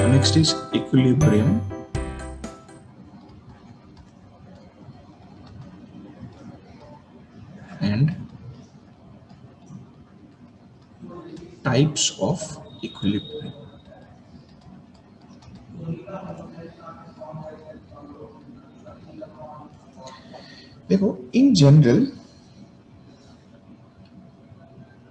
next is equilibrium. And types of equilibrium. देखो, in general,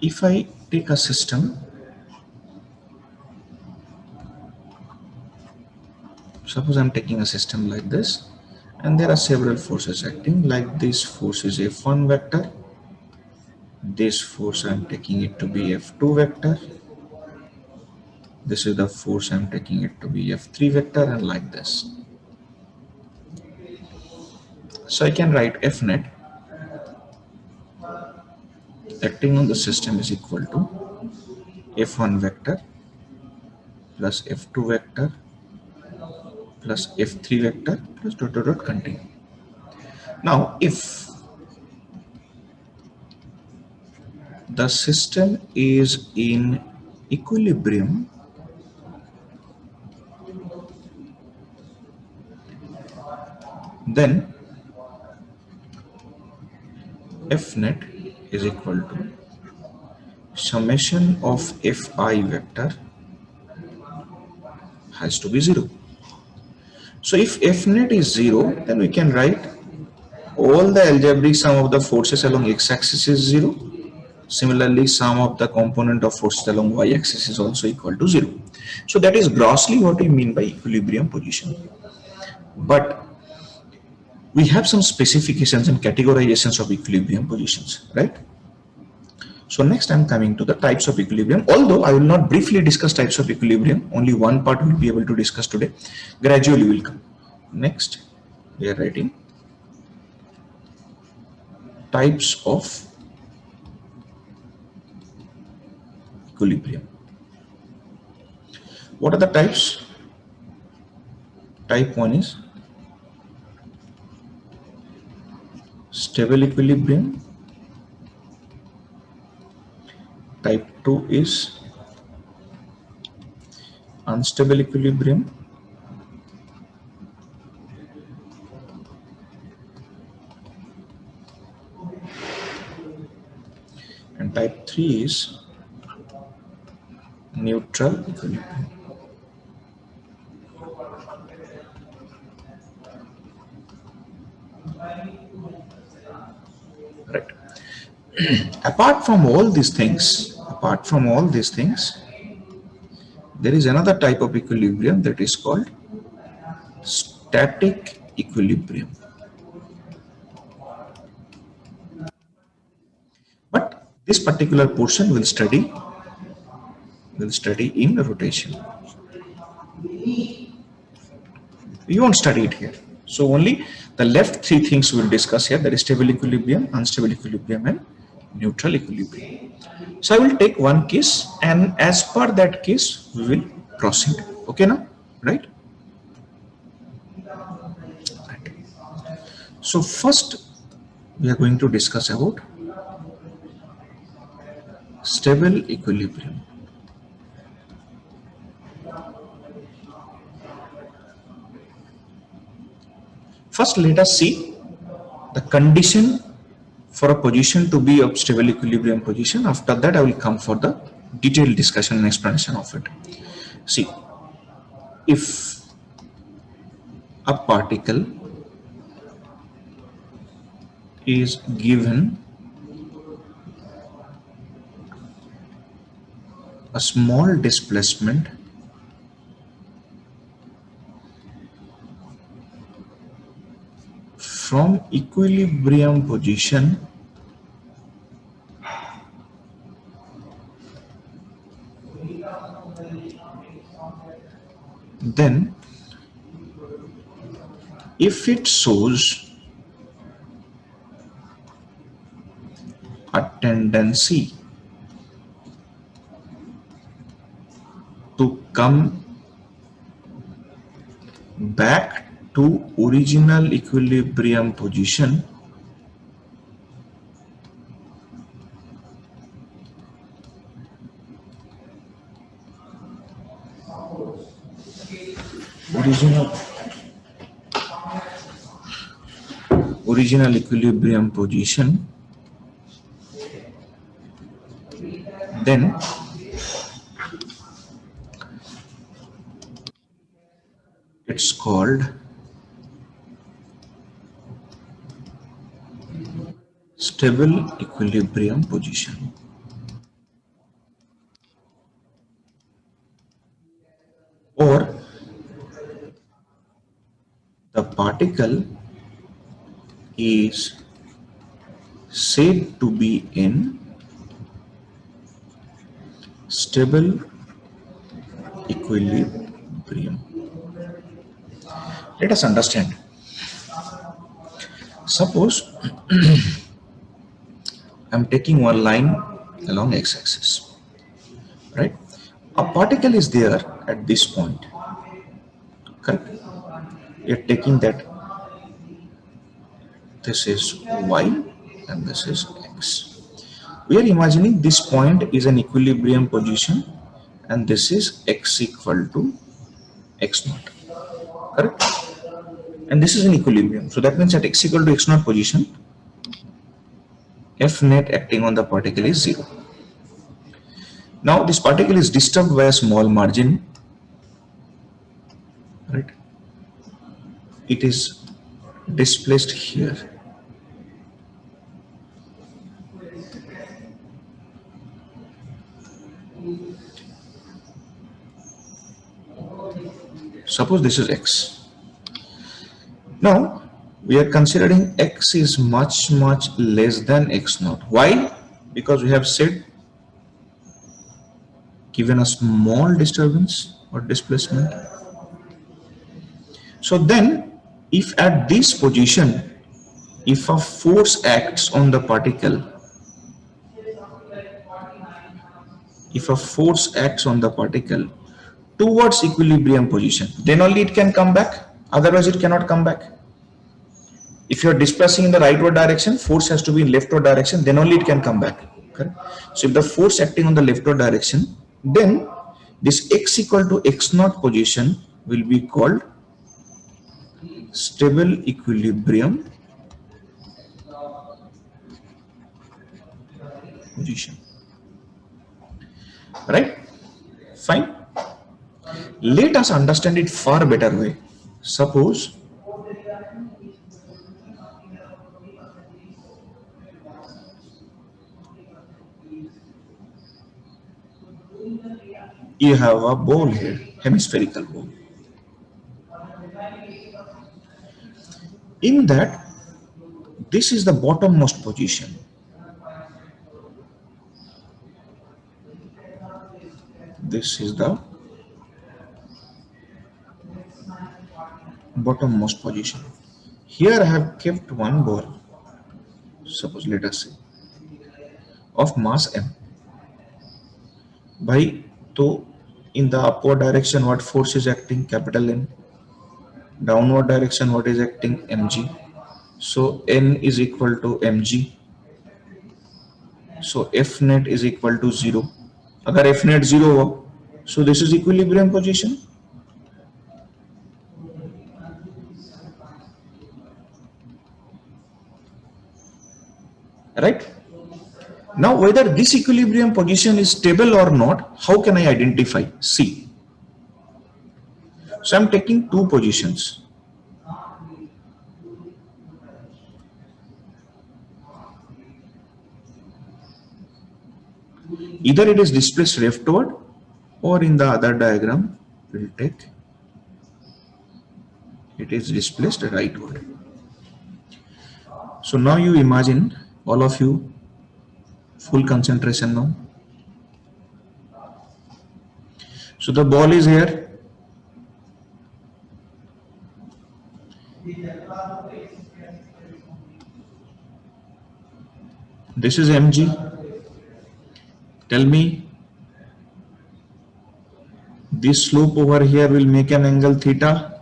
if I take a system, suppose I'm taking a system like this, and there are several forces acting. Like this force is F1 vector, this force I'm taking it to be F2 vector, this is the force I'm taking it to be F3 vector, and like this. So I can write F net acting on the system is equal to F1 vector plus F2 vector plus F3 vector plus dot dot dot continue. Now, if the system is in equilibrium, then F net is equal to summation of Fi vector has to be 0. So if F net is 0, then we can write all the algebraic sum of the forces along x-axis is 0. Similarly, sum of the component of forces along y-axis is also equal to 0. So that is grossly what we mean by equilibrium position. But we have some specifications and categorizations of equilibrium positions, right? So next I'm coming to the types of equilibrium. Although I will not briefly discuss types of equilibrium, only one part we'll be able to discuss today. Gradually will come. Next, we are writing types of equilibrium. What are the types? Type 1 is stable equilibrium. Type 2 is unstable equilibrium. And type 3 is neutral equilibrium. Right. Apart from all these things, there is another type of equilibrium that is called static equilibrium. But this particular portion will study in rotation. We won't study it here. So only the left three things we will discuss here, that is stable equilibrium, unstable equilibrium, and neutral equilibrium. So I will take one case, and as per that case we will proceed. Okay now, right? So first we are going to discuss about stable equilibrium. First, let us see the condition for a position to be of stable equilibrium position. After that, I will come for the detailed discussion and explanation of it. See, if a particle is given a small displacement from equilibrium position, then if it shows a tendency to come back to original equilibrium position, original original equilibrium position, then it's called stable equilibrium position. Or the particle is said to be in stable equilibrium. Let us understand. Suppose I'm taking one line along x-axis, right? A particle is there at this point, correct? You're taking that this is y and this is x. We are imagining this point is an equilibrium position and this is x equal to x naught, correct? And this is an equilibrium. So that means at x equal to x naught position, F net acting on the particle is 0. Now this particle is disturbed by a small margin, right? It is displaced here. Suppose this is x. Now we are considering x is much less than x naught. Why? Because we have said given a small disturbance or displacement. So then if at this position, if a force acts on the particle, towards equilibrium position, then only it can come back, otherwise it cannot come back. If you are displacing in the rightward direction, force has to be in leftward direction, then only it can come back. Correct? So if the force acting on the leftward direction, then this x equal to x naught position will be called stable equilibrium position. Right? Fine. Let us understand it far better way. Suppose you have a ball here, hemispherical ball. In that, this is the bottommost position. This is the bottommost position. Here I have kept one ball, suppose let us say, of mass m. By so in the upward direction what force is acting? Capital M. Downward direction what is acting? mg. So n is equal to mg. So F net is equal to 0. अगर F net 0 हो, so this is equilibrium position. Right? Now whether this equilibrium position is stable or not, how can I identify? See. So I'm taking two positions. Either it is displaced leftward or in the other diagram we'll take it is displaced rightward. So now you imagine, all of you, full concentration now. So the ball is here. This is mg. Tell me, this slope over here will make an angle theta.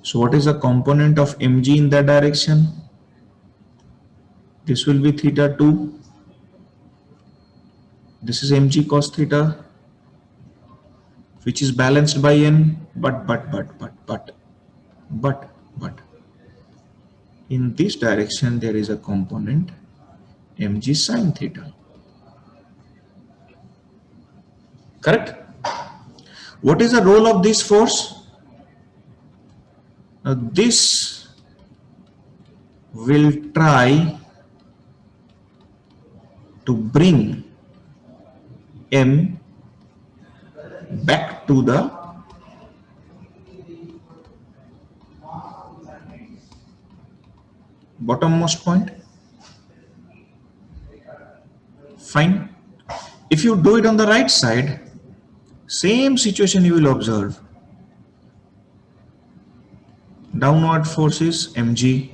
So what is the component of mg in that direction? This will be theta 2. This is mg cos theta. which is balanced by n, but in this direction there is a component mg sine theta. Correct? What is the role of this force? Now this will try to bring m back to the bottommost point. Fine. If you do it on the right side, same situation you will observe. Downward force is mg.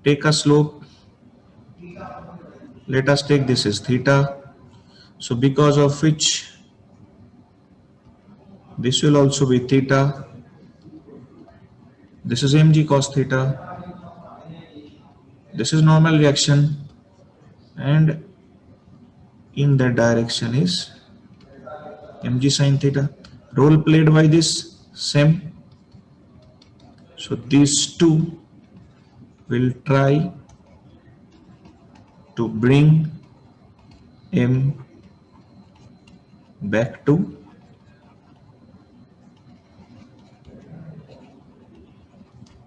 Take a slope. Let us take this as theta. So because of which this will also be theta. This is mg cos theta. This is normal reaction, and in that direction is mg sine theta. Role played by this same. So these two will try to bring m back to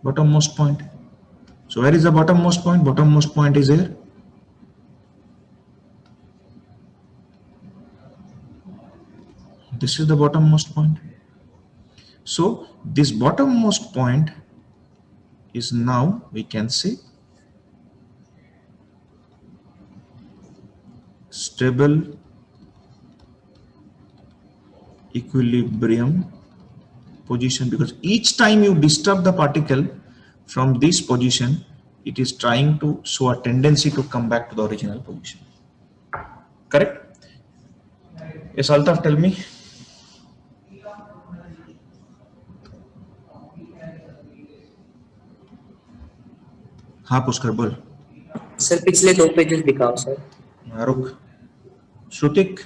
bottommost point. So where is the bottommost point? Bottommost point is here. This is the bottommost point. So this bottommost point is now, we can say, stable equilibrium position, because each time you disturb the particle from this position, it is trying to show a tendency to come back to the original position. Correct? Yes, Altaf, tell me. हाँ पुष्कर बोल. Sir पिछले 2 pages दिखाओ sir. रुक. श्रुतिक.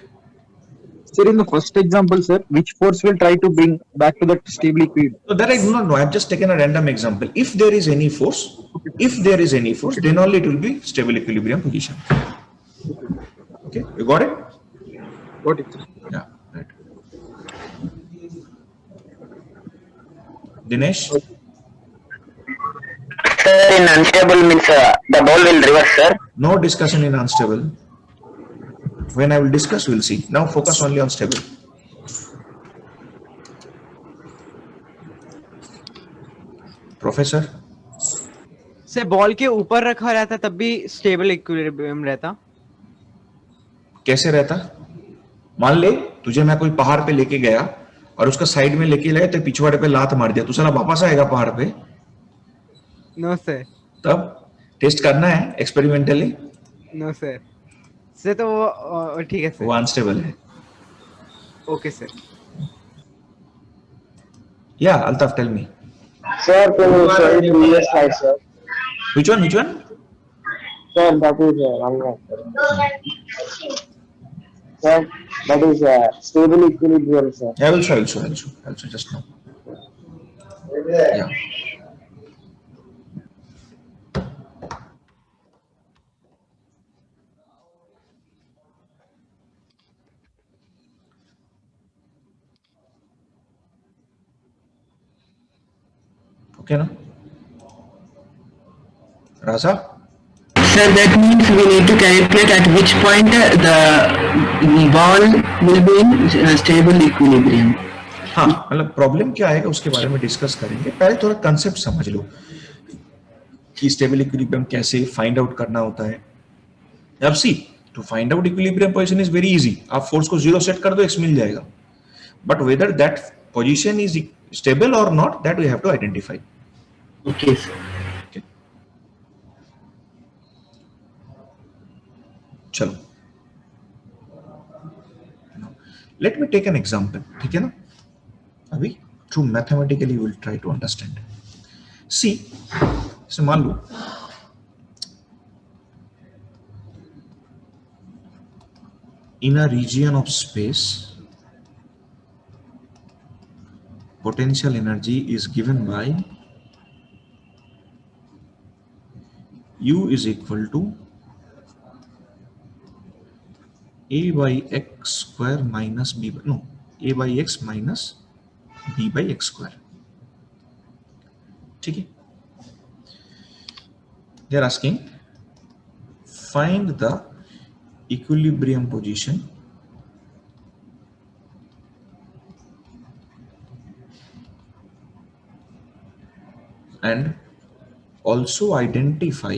Sir, in the first example, sir, which force will try to bring back to that stable equilibrium? So that I do not know. I've just taken a random example. If there is any force, then only it will be stable equilibrium position. Okay, you got it? Got it, sir. Yeah, right. Dinesh? Sir, in unstable means the ball will reverse, sir. No discussion in unstable. When I will discuss, we'll see. Now focus only on stable. Professor से ball के ऊपर रखा रहता तब भी stable equilibrium रहता. कैसे रहता? मान ले तुझे मैं कोई पहाड़ पे लेके गया और उसका साइड में लेके गया तो पिछवाड़े पे लात मार दिया, तू साला वापस आएगा पहाड़ पे? No sir. तब टेस्ट करना है एक्सपेरिमेंटली. No sir. से तो वो ठीक है सर. वो अनस्टेबल है. Okay sir. Yeah Altaf tell me. Sir, can you show the previous slide, sir? Which one? Sir, that is wrong answer. Sir, that is stable equilibrium, sir. I will show just now. Yeah. Okay, no? Raza? Sir, that means we need to calculate at which point the ball will be in stable equilibrium. हाँ, मतलब problem क्या आएगा उसके बारे में discuss करेंगे. पहले थोड़ा कंसेप्ट समझ लो कि स्टेबल इक्विलिब्रियम कैसे फाइंड आउट करना होता है. अब see, to find out equilibrium position is very easy. आप फोर्स को 0 सेट कर दो, x मिल जाएगा. But whether that position is stable और not, that we have to identify. Okay, sir. चलो, let me take an example. ठीक है ना? अभी through mathematically will try to understand. See, इसे मान लो in a region of space potential energy is given by U is equal to A by x square minus B by, no, A by x minus B by x square. ठीक है? They are asking find the equilibrium position and also identify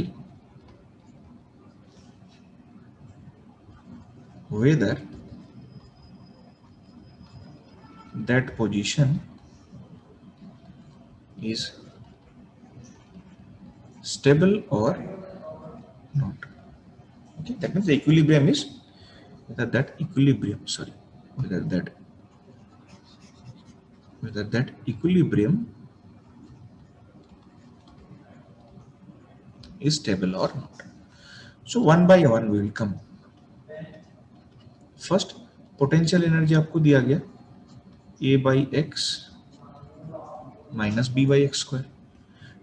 whether that position is stable or not. Okay, that means the equilibrium is whether that equilibrium is stable or not. So one by one we will come. First, potential energy आपको दिया गया A by x minus B by x square.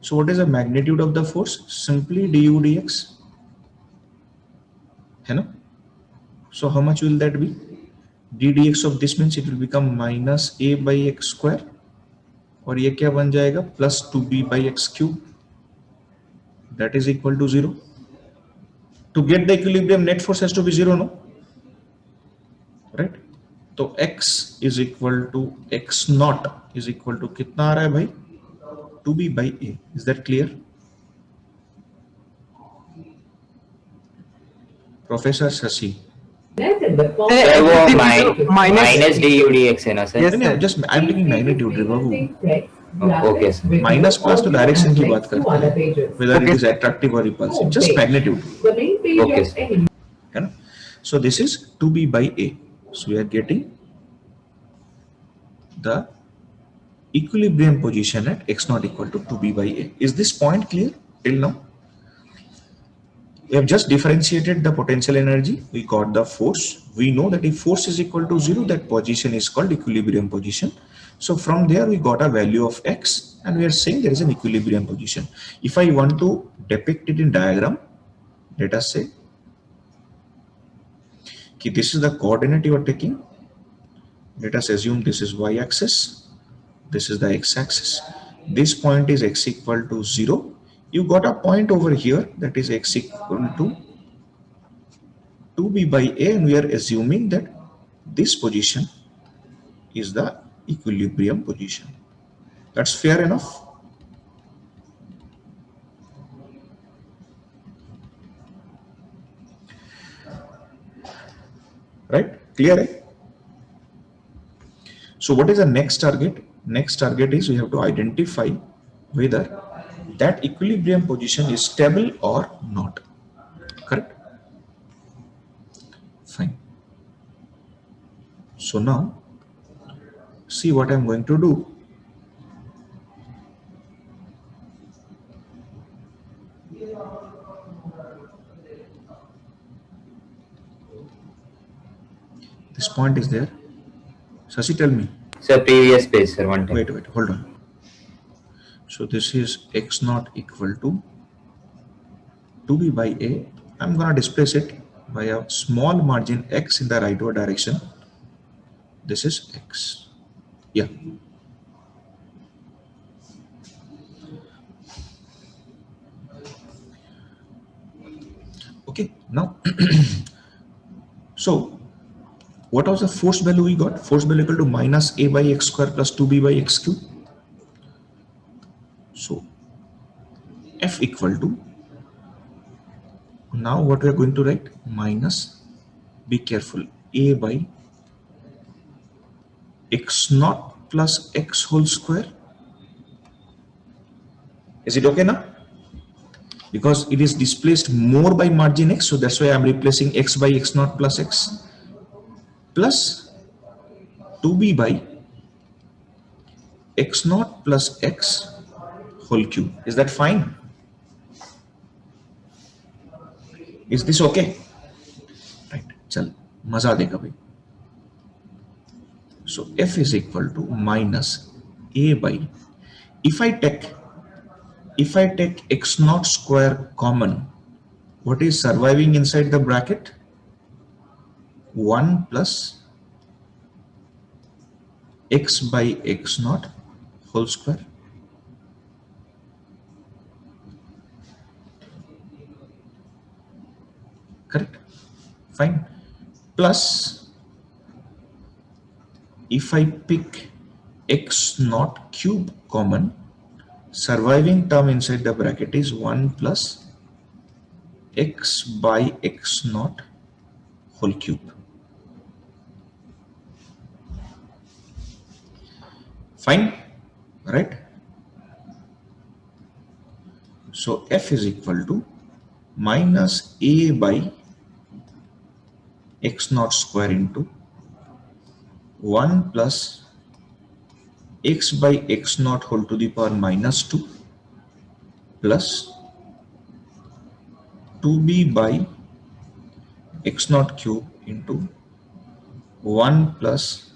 So what is the magnitude of the force? Simply du dx. है ना? So how much will that be? d dx of this means it will become minus A by x square और ये क्या बन जाएगा? Plus 2b by x cube. That is equal to 0. To get the equilibrium, net force has to be 0, no? Right? तो x is equal to x naught is equal to कितना आ रहा है भाई? 2b by a. Is that clear? Professor Shashi. Minus D U D X है ना सर? Yes, नहीं, sir. just I'm taking magnitude रे बाबू. Okay sir. Minus plus तो डायरेक्शन की बात करते हैं. Whether it is attractive or repulsive. Just magnitude. Okay sir. है ना? So this is 2b by a. So we are getting the equilibrium position at x naught equal to 2b by a. Is this point clear till now? We have just differentiated the potential energy. We got the force. We know that if force is equal to 0, that position is called equilibrium position. So from there we got a value of x and we are saying there is an equilibrium position. If I want to depict it in diagram, let us say this is the coordinate you are taking. Let us assume this is y-axis, this is the x-axis. This point is x equal to 0. You got a point over here that is x equal to 2b by a and we are assuming that this position is the equilibrium position. That's fair enough. Right? Clear? Right? So what is the next target? Next target is we have to identify whether that equilibrium position is stable or not. Correct? Fine. So now see what I'm going to do. This point is there. Shashi, tell me. Sir previous page sir one time. Wait, hold on. So this is x naught equal to 2b by a. I'm gonna displace it by a small margin x in the rightward direction. This is x. Yeah. Okay, now so what was the force value we got? Force value equal to minus a by x square plus 2b by x cube. So F equal to, now what we are going to write? Minus, be careful, a by x naught plus x whole square. Is it okay now? Because it is displaced more by margin x, so that's why I am replacing x by x naught plus x plus 2b by x naught plus x whole cube. Is that fine? Is this okay? Right. चल मजा देगा भाई. So F is equal to minus a by, if I take x naught square common, what is surviving inside the bracket? 1 plus x by x naught whole square. Correct? Fine. Plus, if I pick x naught cube common, surviving term inside the bracket is 1 plus x by x naught whole cube. Fine, right? So f is equal to minus a by x naught square into 1 plus x by x naught whole to the power minus 2 plus 2b by x naught cube into 1 plus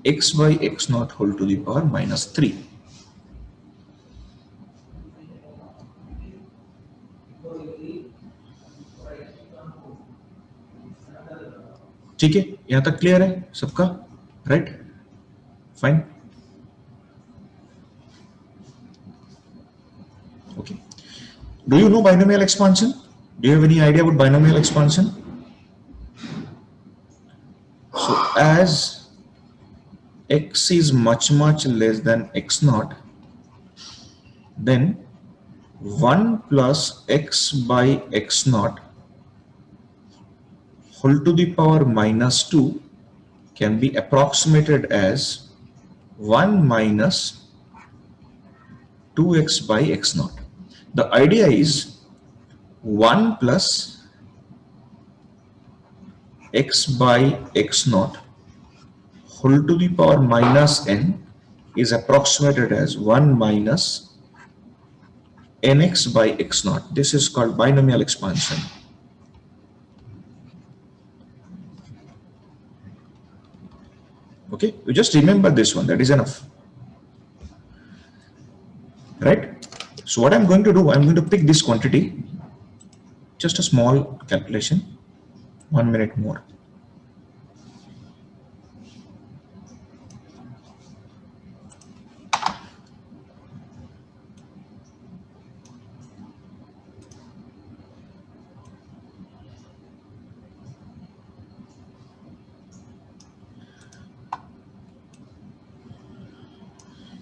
x by x naught whole to the power minus 3. ठीक है, यहां तक clear है सबका? Right, fine, okay. Do you know binomial expansion? Do you have any idea about binomial expansion? So as x is much less than x naught, then 1 plus x by x naught whole to the power minus 2 can be approximated as 1 minus 2x by x naught. The idea is 1 plus x by x naught whole to the power minus n is approximated as 1 minus nx by x naught. This is called binomial expansion. Okay, you just remember this one, that is enough. Right? So what I'm going to do, I'm going to pick this quantity, just a small calculation, 1 minute more.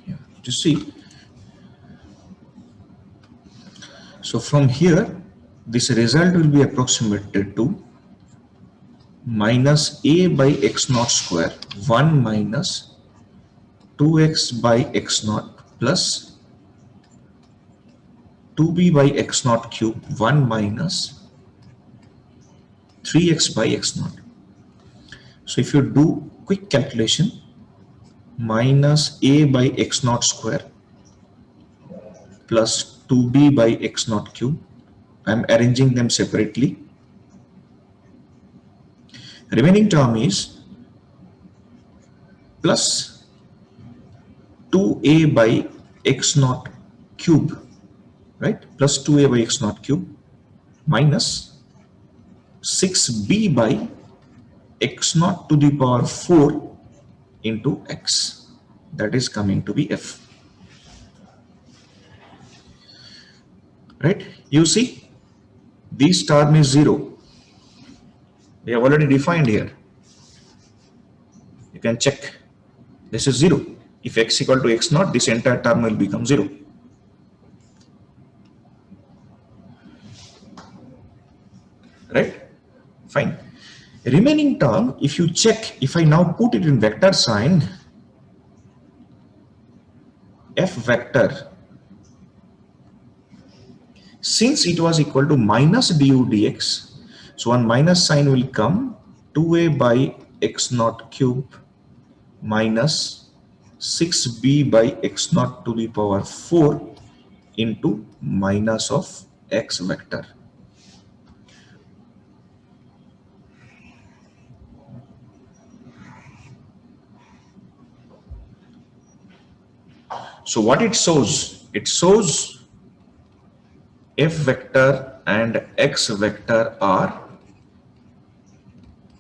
Yeah, just see. So from here, this result will be approximated to minus a by x naught square 1 minus 2x by x naught plus 2b by x naught cube 1 minus 3x by x naught. So if you do quick calculation, minus a by x naught square plus 2b by x naught cube, I am arranging them separately. Remaining term is plus 2a by x naught cube, right? Plus 2a by x naught cube minus 6b by x naught to the power 4 into x. That is coming to be f. Right? You see, this term is 0. We have already defined here. You can check. This is 0. If x equal to x naught, this entire term will become 0. Right? Fine. Remaining term, if you check, if I now put it in vector sign, f vector, since it was equal to minus du dx, so one minus sign will come, 2a by x naught cube minus 6b by x naught to the power 4 into minus of x vector. So what it shows? It shows F vector and X vector are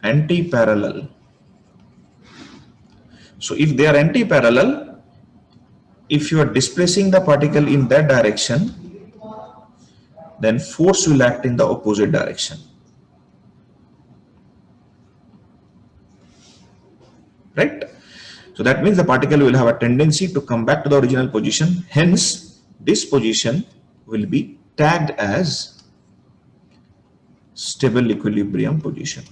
anti-parallel. So if they are anti-parallel, if you are displacing the particle in that direction, then force will act in the opposite direction. Right? So that means the particle will have a tendency to come back to the original position. Hence, this position will be tagged as stable equilibrium position.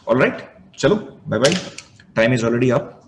All right, chalo, bye bye. Time is already up.